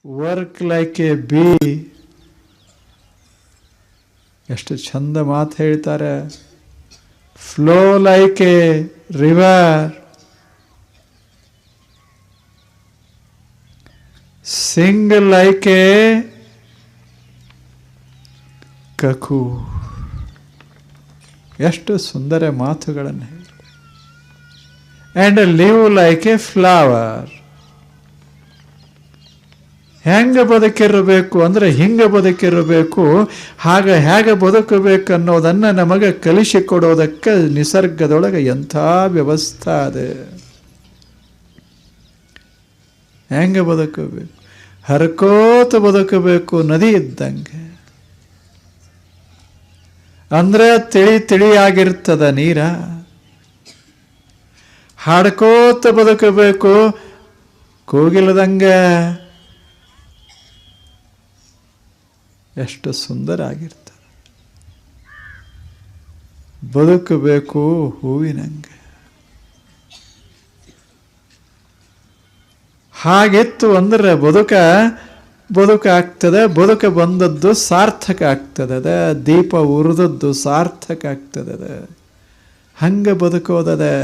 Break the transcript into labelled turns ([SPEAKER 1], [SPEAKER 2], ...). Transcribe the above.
[SPEAKER 1] Work like A B. ಎಷ್ಟು ಚಂದ ಮಾತು ಹೇಳ್ತಾರೆ. Flow like a river, sing like a cuckoo. ಎಷ್ಟು ಸುಂದರ ಮಾತುಗಳನ್ನು ಹೇಳಿ. And live like a flower. ಹೆಂಗೆ ಬದುಕಿರಬೇಕು ಅಂದರೆ ಹಿಂಗೆ ಬದುಕಿರಬೇಕು, ಹೇಗೆ ಬದುಕಬೇಕು ಅನ್ನೋದನ್ನು ನಮಗೆ ಕಲಿಸಿಕೊಡೋದಕ್ಕೆ ನಿಸರ್ಗದೊಳಗೆ ಎಂಥ ವ್ಯವಸ್ಥೆ ಇದೆ. ಹೆಂಗೆ ಬದುಕಬೇಕು? ಹರ್ಕೋತ ಬದುಕಬೇಕು, ನದಿ ಇದ್ದಂಗೆ. ಅಂದರೆ ತಿಳಿಯಾಗಿರ್ತದ ನೀರ. ಹಾಡ್ಕೋತ ಬದುಕಬೇಕು, ಕೋಗಿಲದಂಗೆ. ಎಷ್ಟು ಸುಂದರ ಆಗಿರ್ತದೆ. ಬದುಕಬೇಕು ಹೂವಿನಂಗೆ. ಹಾಗಿತ್ತು ಅಂದರೆ ಬದುಕಾಗ್ತದೆ. ಬದುಕ ಬಂದದ್ದು ಸಾರ್ಥಕ ಆಗ್ತದೆ. ದೀಪ ಉರಿದದ್ದು ಸಾರ್ಥಕ ಆಗ್ತದೆ. ಹಂಗೆ ಬದುಕೋದದೆ.